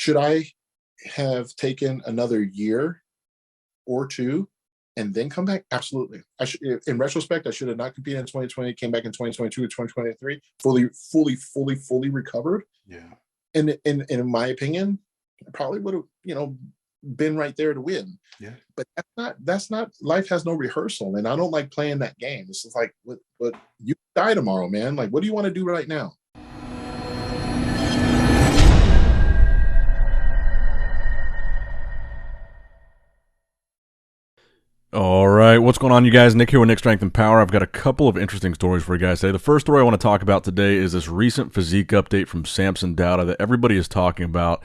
Should I have taken another year or two and then come back? Absolutely. In retrospect, I should have not competed in 2020, came back in 2022 or 2023, fully recovered. Yeah. And in my opinion, I probably would have, been right there to win. Yeah. But that's not life has no rehearsal. And I don't like playing that game. It's just like, what you die tomorrow, man. Like, what do you want to do right now? All right, what's going on, you guys? Nick here with Nick Strength and Power. I've got a couple of interesting stories for you guys today. The first story I want to talk about today is this recent physique update from Samson Dauda that everybody is talking about.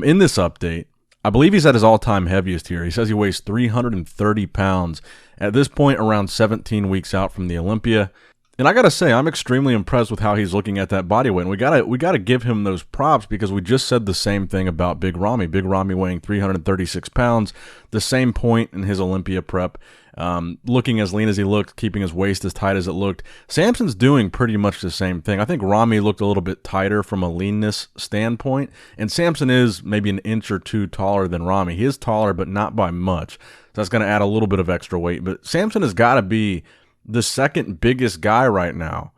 In this update, I believe he's at his all-time heaviest here. He says he weighs 330 pounds at this point, around 17 weeks out from the Olympia. And I got to say, I'm extremely impressed with how he's looking at that body weight. And we got to give him those props because we just said the same thing about Big Ramy. Big Ramy weighing 336 pounds, the same point in his Olympia prep, looking as lean as he looked, keeping his waist as tight as it looked. Samson's doing pretty much the same thing. I think Ramy looked a little bit tighter from a leanness standpoint, and Samson is maybe an inch or two taller than Ramy. He is taller, but not by much. So that's going to add a little bit of extra weight. But Samson has got to be the second biggest guy right now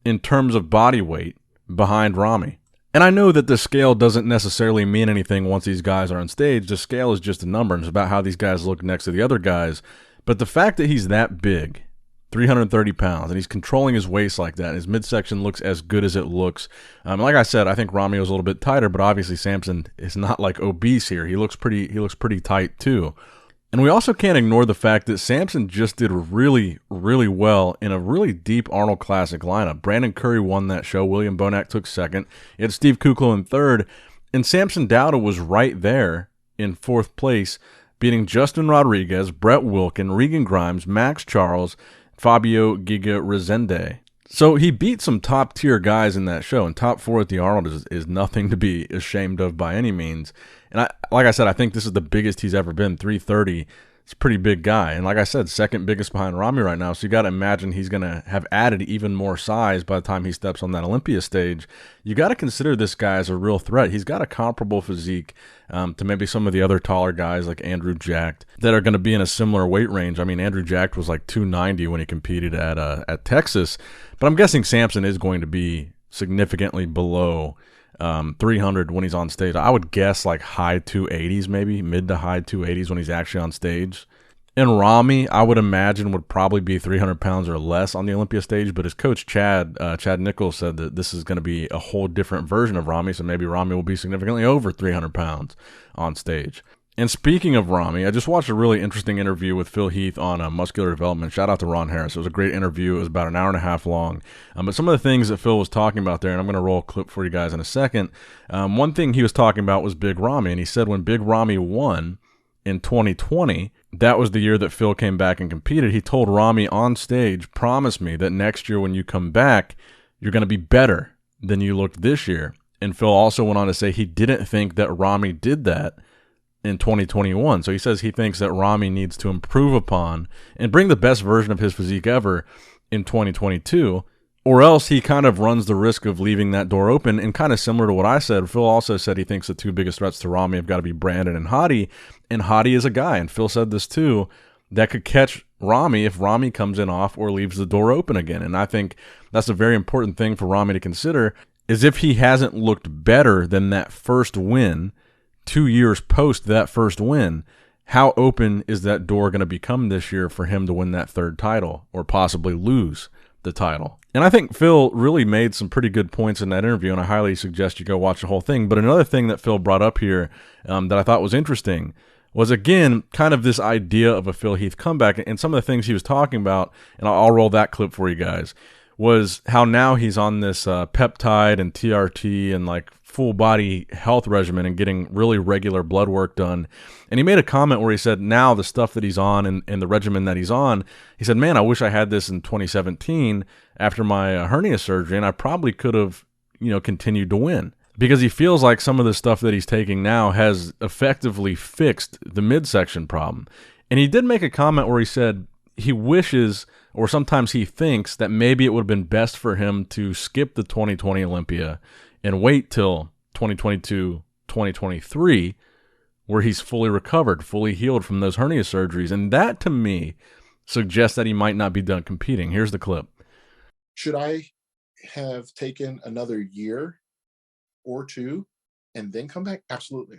in terms of body weight behind Ramy. And I know that the scale doesn't necessarily mean anything once these guys are on stage. The scale is just a number, and it's about how these guys look next to the other guys. But the fact that he's that big, 330 pounds, and he's controlling his waist like that, and his midsection looks as good as it looks. Like I said, I think Ramy was a little bit tighter, but obviously Samson is not like obese here. He looks pretty tight too. And we also can't ignore the fact that Samson just did really, really well in a really deep Arnold Classic lineup. Brandon Curry won that show. William Bonac took second. You had Steve Kuklo in third. And Samson Dauda was right there in fourth place, beating Justin Rodriguez, Brett Wilkin, Regan Grimes, Max Charles, Fabio Giga Rezende. So he beat some top-tier guys in that show, and top four at the Arnold is nothing to be ashamed of by any means. And like I said, I think this is the biggest he's ever been, 330. It's a pretty big guy. And like I said, second biggest behind Ramy right now. So you got to imagine he's going to have added even more size by the time he steps on that Olympia stage. You got to consider this guy as a real threat. He's got a comparable physique to maybe some of the other taller guys like Andrew Jacked that are going to be in a similar weight range. I mean, Andrew Jacked was like 290 when he competed at Texas. But I'm guessing Samson is going to be significantly below 300 when he's on stage. I would guess like high 280s, maybe mid to high 280s when he's actually on stage. And Ramy, I would imagine, would probably be 300 pounds or less on the Olympia stage. But his coach, Chad Nichols, said that this is going to be a whole different version of Ramy. So maybe Ramy will be significantly over 300 pounds on stage. And speaking of Ramy, I just watched a really interesting interview with Phil Heath on muscular development. Shout out to Ron Harris. It was a great interview. It was about an hour and a half long. But some of the things that Phil was talking about there, and I'm going to roll a clip for you guys in a second. One thing he was talking about was Big Ramy. And he said when Big Ramy won in 2020, that was the year that Phil came back and competed. He told Ramy on stage, promise me that next year when you come back, you're going to be better than you looked this year. And Phil also went on to say he didn't think that Ramy did that in 2021. So he says he thinks that Ramy needs to improve upon and bring the best version of his physique ever in 2022, or else he kind of runs the risk of leaving that door open. And kind of similar to what I said, Phil also said he thinks the two biggest threats to Ramy have got to be Brandon and Hadi. And Hadi is a guy, and Phil said this too, that could catch Ramy if Ramy comes in off or leaves the door open again. And I think that's a very important thing for Ramy to consider, is if he hasn't looked better than that first win 2 years post that first win, how open is that door going to become this year for him to win that third title or possibly lose the title? And I think Phil really made some pretty good points in that interview, and I highly suggest you go watch the whole thing. But another thing that Phil brought up here that I thought was interesting was, again, kind of this idea of a Phil Heath comeback. And some of the things he was talking about, and I'll roll that clip for you guys, was how now he's on this peptide and TRT and like full body health regimen and getting really regular blood work done. And he made a comment where he said now the stuff that he's on and the regimen that he's on, he said, man, I wish I had this in 2017 after my hernia surgery, and I probably could have, continued to win. Because he feels like some of the stuff that he's taking now has effectively fixed the midsection problem. And he did make a comment where he said he wishes, or sometimes he thinks, that maybe it would have been best for him to skip the 2020 Olympia and wait till 2022 2023, where he's fully recovered, fully healed from those hernia surgeries. And that, to me, suggests that he might not be done competing. Here's the clip. Should I have taken another year or two and then come back? Absolutely.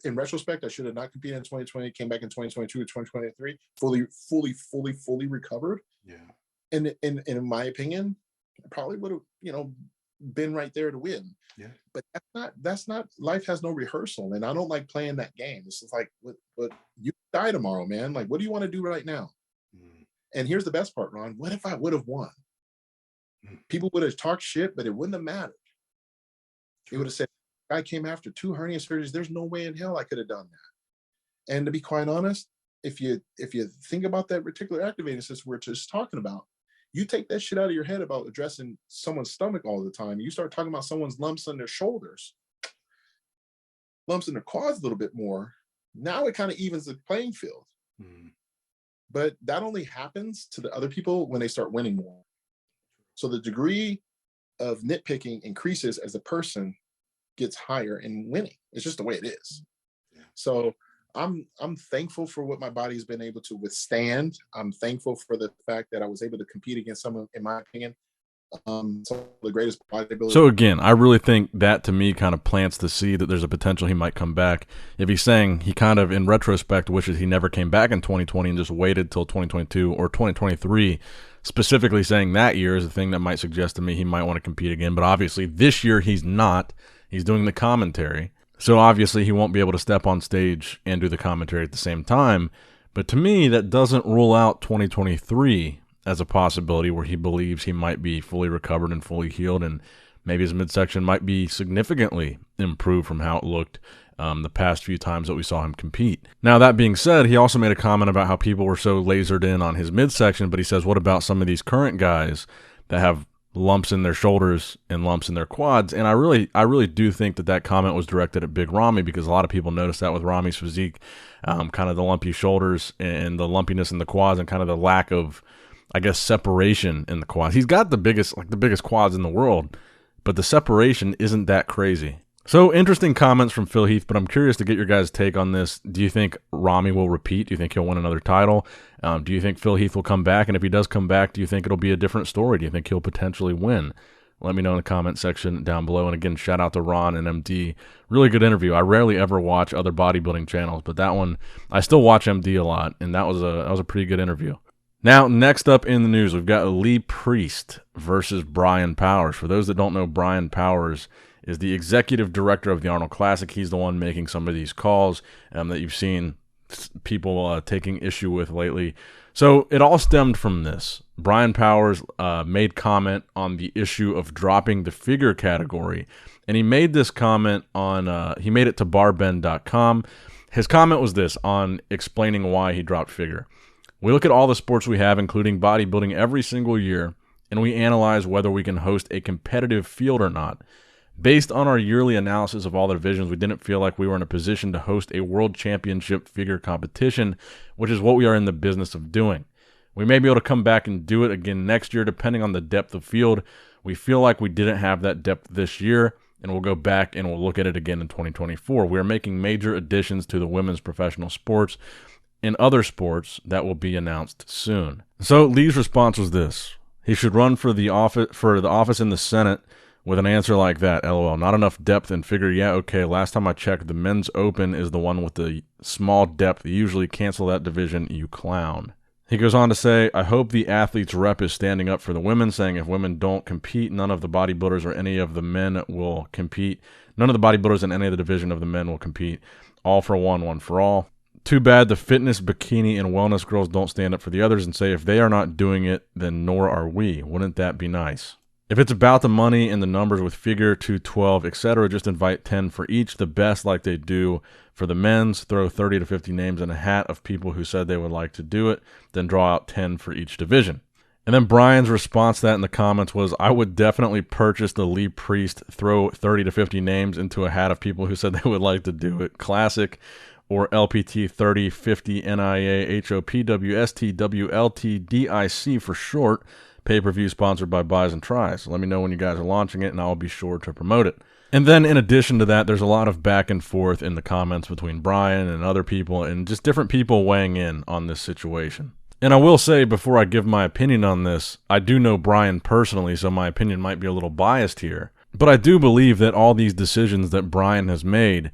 In retrospect, I should have not competed in 2020, came back in 2022 or 2023, fully recovered. Yeah. And in my opinion, I probably would have, been right there to win. Yeah. But that's not life has no rehearsal. And I don't like playing that game. It's just like, what you die tomorrow, man. Like, what do you want to do right now? And here's the best part, Ron. What if I would have won? People would have talked shit, but it wouldn't have mattered. They would have said, I came after 2 hernia surgeries. There's no way in hell I could have done that. And to be quite honest, if you think about that reticular activating system we're just talking about, you take that shit out of your head about addressing someone's stomach all the time. You start talking about someone's lumps on their shoulders, lumps in their quads a little bit more. Now it kind of evens the playing field. But that only happens to the other people when they start winning more. So the degree of nitpicking increases as the person gets higher in winning. It's just the way it is. Yeah. So I'm thankful for what my body's been able to withstand. I'm thankful for the fact that I was able to compete against some of, in my opinion, some of the greatest bodybuilders. So again, I really think that to me kind of plants the seed that there's a potential he might come back. If he's saying he kind of in retrospect wishes he never came back in 2020 and just waited till 2022 or 2023, specifically saying that year is a thing that might suggest to me he might want to compete again. But obviously this year he's not. He's doing the commentary. So obviously he won't be able to step on stage and do the commentary at the same time. But to me, that doesn't rule out 2023 as a possibility where he believes he might be fully recovered and fully healed, and maybe his midsection might be significantly improved from how it looked the past few times that we saw him compete. Now, that being said, he also made a comment about how people were so lasered in on his midsection, but he says, what about some of these current guys that have lumps in their shoulders and lumps in their quads? And I really do think that comment was directed at Big Ramy, because a lot of people noticed that with Ramy's physique, kind of the lumpy shoulders and the lumpiness in the quads and kind of the lack of, I guess, separation in the quads. He's got the biggest quads in the world, but the separation isn't that crazy. So interesting comments from Phil Heath, but I'm curious to get your guys' take on this. Do you think Ramy will repeat? Do you think he'll win another title? Do you think Phil Heath will come back? And if he does come back, do you think it'll be a different story? Do you think he'll potentially win? Let me know in the comment section down below. And again, shout out to Ron and MD. Really good interview. I rarely ever watch other bodybuilding channels, but that one, I still watch MD a lot, and that was a pretty good interview. Now, next up in the news, we've got Lee Priest versus Brian Powers. For those that don't know, Brian Powers is the executive director of the Arnold Classic. He's the one making some of these calls that you've seen people taking issue with lately. So it all stemmed from this. Brian Powers made comment on the issue of dropping the figure category, and he made this comment on, he made it to barbend.com. His comment was this on explaining why he dropped figure. We look at all the sports we have, including bodybuilding, every single year, and we analyze whether we can host a competitive field or not. Based on our yearly analysis of all the divisions, we didn't feel like we were in a position to host a world championship figure competition, which is what we are in the business of doing. We may be able to come back and do it again next year, depending on the depth of field. We feel like we didn't have that depth this year, and we'll go back and we'll look at it again in 2024. We are making major additions to the women's professional sports and other sports that will be announced soon. So Lee's response was this: he should run for the office in the Senate with an answer like that. LOL. Not enough depth in figure. Yeah, okay. Last time I checked, the men's open is the one with the small depth. You usually cancel that division, you clown. He goes on to say, I hope the athletes rep is standing up for the women, saying if women don't compete, none of the bodybuilders or any of the men will compete. None of the bodybuilders in any of the division of the men will compete. All for one, one for all. Too bad the fitness, bikini, and wellness girls don't stand up for the others and say if they are not doing it, then nor are we. Wouldn't that be nice? If it's about the money and the numbers with figure 212, etc., just invite 10 for each, the best like they do for the men's. Throw 30 to 50 names in a hat of people who said they would like to do it, then draw out 10 for each division. And then Brian's response to that in the comments was, I would definitely purchase the Lee Priest, throw 30 to 50 names into a hat of people who said they would like to do it. Classic. Or LPT 3050 NIA HOPWST WLT DIC for short. Pay-per-view sponsored by Buys and Tries. Let me know when you guys are launching it, and I'll be sure to promote it. And then in addition to that, there's a lot of back and forth in the comments between Brian and other people and just different people weighing in on this situation. And I will say, before I give my opinion on this, I do know Brian personally, so my opinion might be a little biased here. But I do believe that all these decisions that Brian has made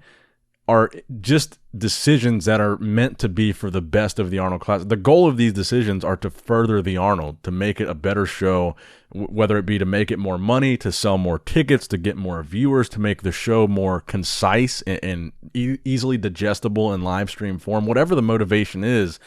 are just decisions that are meant to be for the best of the Arnold Classic. The goal of these decisions are to further the Arnold, to make it a better show, whether it be to make it more money, to sell more tickets, to get more viewers, to make the show more concise and easily digestible in live stream form. Whatever the motivation is,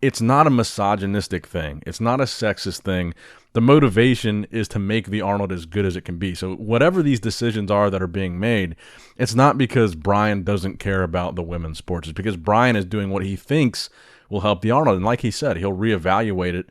it's not a misogynistic thing. It's not a sexist thing. The motivation is to make the Arnold as good as it can be. So whatever these decisions are that are being made, it's not because Brian doesn't care about the women's sports. It's because Brian is doing what he thinks will help the Arnold. And like he said, he'll reevaluate it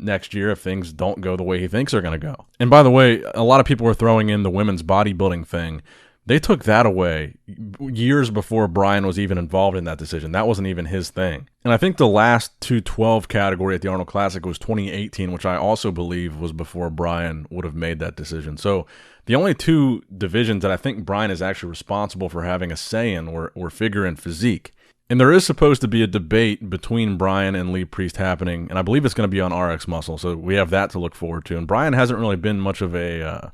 next year if things don't go the way he thinks they're going to go. And by the way, a lot of people were throwing in the women's bodybuilding thing. They took that away years before Brian was even involved in that decision. That wasn't even his thing. And I think the last 212 category at the Arnold Classic was 2018, which I also believe was before Brian would have made that decision. So the only two divisions that I think Brian is actually responsible for having a say in were figure and physique. And there is supposed to be a debate between Brian and Lee Priest happening, and I believe it's going to be on RX Muscle, so we have that to look forward to. And Brian hasn't really been much of a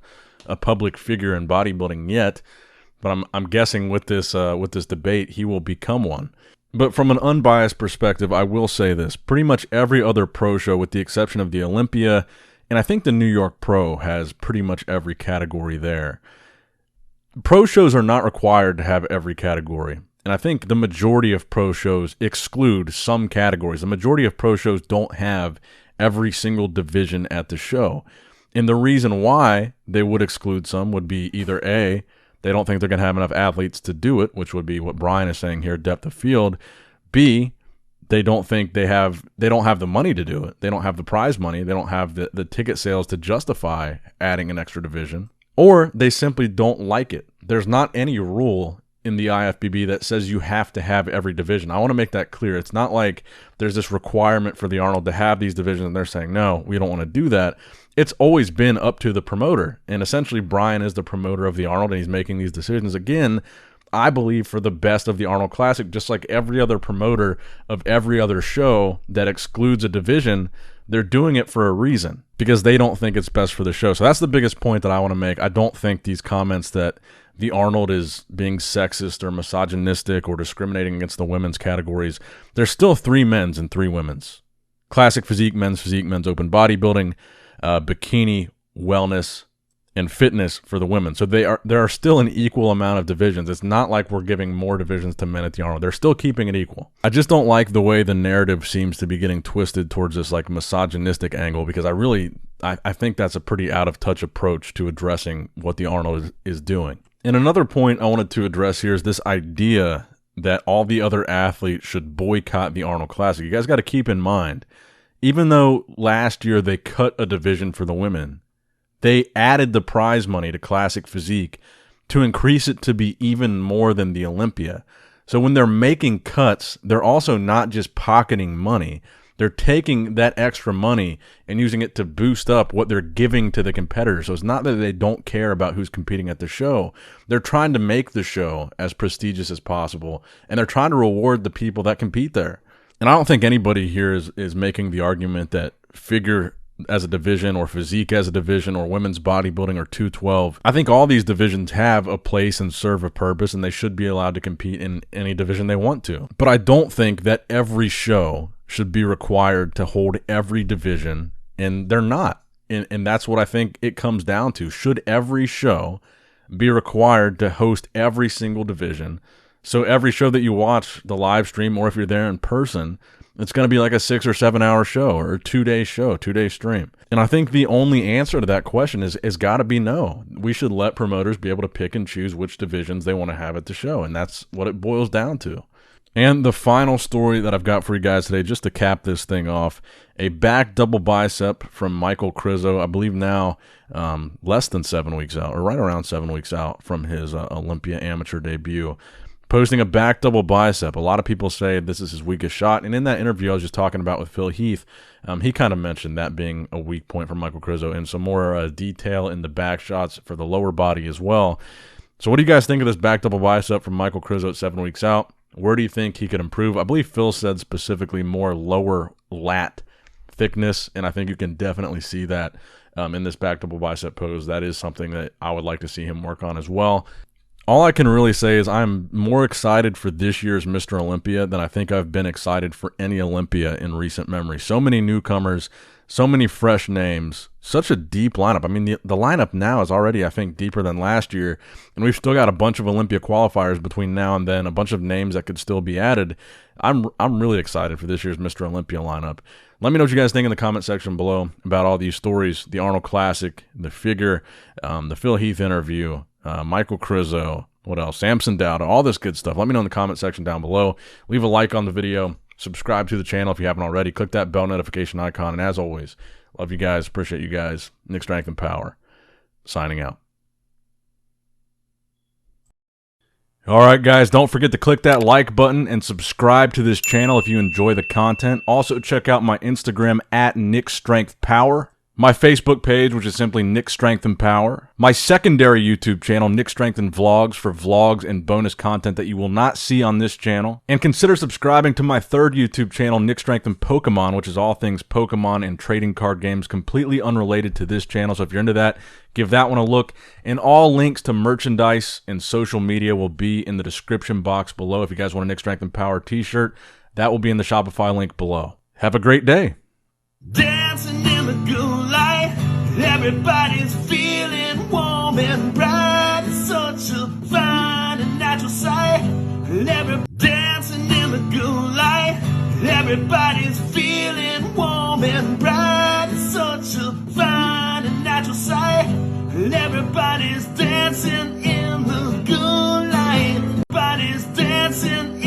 public figure in bodybuilding yet, but I'm guessing with this debate he will become one. But from an unbiased perspective, I will say this: pretty much every other pro show, with the exception of the Olympia, and I think the New York Pro has pretty much every category there. Pro shows are not required to have every category, and I think the majority of pro shows exclude some categories. The majority of pro shows don't have every single division at the show. And the reason why they would exclude some would be either A, they don't think they're going to have enough athletes to do it, which would be what Brian is saying here, depth of field. B, they don't think they don't have the money to do it. They don't have the prize money. They don't have the ticket sales to justify adding an extra division. Or they simply don't like it. There's not any rule in the IFBB that says you have to have every division. I want to make that clear. It's not like there's this requirement for the Arnold to have these divisions and they're saying, no, we don't want to do that. It's always been up to the promoter. And essentially Brian is the promoter of the Arnold and he's making these decisions, again, I believe, for the best of the Arnold Classic. Just like every other promoter of every other show that excludes a division, they're doing it for a reason, because they don't think it's best for the show. So that's the biggest point that I want to make. I don't think these comments that the Arnold is being sexist or misogynistic or discriminating against the women's categories. There's still 3 men's and 3 women's. Classic physique, men's open bodybuilding, bikini, wellness, and fitness for the women. So there are still an equal amount of divisions. It's not like we're giving more divisions to men at the Arnold. They're still keeping it equal. I just don't like the way the narrative seems to be getting twisted towards this like misogynistic angle, because I think that's a pretty out of touch approach to addressing what the Arnold is doing. And another point I wanted to address here is this idea that all the other athletes should boycott the Arnold Classic. You guys got to keep in mind, even though last year they cut a division for the women, they added the prize money to Classic Physique to increase it to be even more than the Olympia. So when they're making cuts, they're also not just pocketing money. They're taking that extra money and using it to boost up what they're giving to the competitors. So it's not that they don't care about who's competing at the show. They're trying to make the show as prestigious as possible, and they're trying to reward the people that compete there. And I don't think anybody here is making the argument that figure as a division or physique as a division or women's bodybuilding or 212. I think all these divisions have a place and serve a purpose, and they should be allowed to compete in any division they want to. But I don't think that every show should be required to hold every division, and they're not. And that's what I think it comes down to. Should every show be required to host every single division? So every show that you watch, the live stream, or if you're there in person, it's going to be like a 6 or 7 hour show or a 2-day show, 2-day stream. And I think the only answer to that question is got to be no. We should let promoters be able to pick and choose which divisions they want to have at the show. And that's what it boils down to. And the final story that I've got for you guys today, just to cap this thing off, a back double bicep from Michal Krizo, I believe now less than 7 weeks out, or right around 7 weeks out from his Olympia amateur debut, posting a back double bicep. A lot of people say this is his weakest shot, and in that interview I was just talking about with Phil Heath, he kind of mentioned that being a weak point for Michal Krizo, and some more detail in the back shots for the lower body as well. So what do you guys think of this back double bicep from Michal Krizo at 7 weeks out? Where do you think he could improve? I believe Phil said specifically more lower lat thickness, and I think you can definitely see that in this back double bicep pose. That is something that I would like to see him work on as well. All I can really say is I'm more excited for this year's Mr. Olympia than I think I've been excited for any Olympia in recent memory. So many newcomers, so many fresh names, such a deep lineup. I mean, the lineup now is already, I think, deeper than last year, and we've still got a bunch of Olympia qualifiers between now and then, a bunch of names that could still be added. I'm really excited for this year's Mr. Olympia lineup. Let me know what you guys think in the comment section below about all these stories, the Arnold Classic, the figure, the Phil Heath interview, Michal Krizo, what else? Samson Dauda, all this good stuff. Let me know in the comment section down below. Leave a like on the video. Subscribe to the channel if you haven't already. Click that bell notification icon. And as always, love you guys. Appreciate you guys. Nick Strength and Power. Signing out. All right, guys, don't forget to click that like button and subscribe to this channel if you enjoy the content. Also, check out my Instagram at Nick Strength Power. My Facebook page, which is simply Nick Strength and Power. My secondary YouTube channel, Nick Strength and Vlogs, for vlogs and bonus content that you will not see on this channel. And consider subscribing to my third YouTube channel, Nick Strength and Pokemon, which is all things Pokemon and trading card games, completely unrelated to this channel. So if you're into that, give that one a look. And all links to merchandise and social media will be in the description box below. If you guys want a Nick Strength and Power t-shirt, that will be in the Shopify link below. Have a great day. Dancing in the good light, everybody's feeling warm and bright. It's such a fine and natural sight. Dancing in the good light, everybody's feeling warm and bright. It's such a fine and natural sight. Everybody's dancing in the good light. Everybody's dancing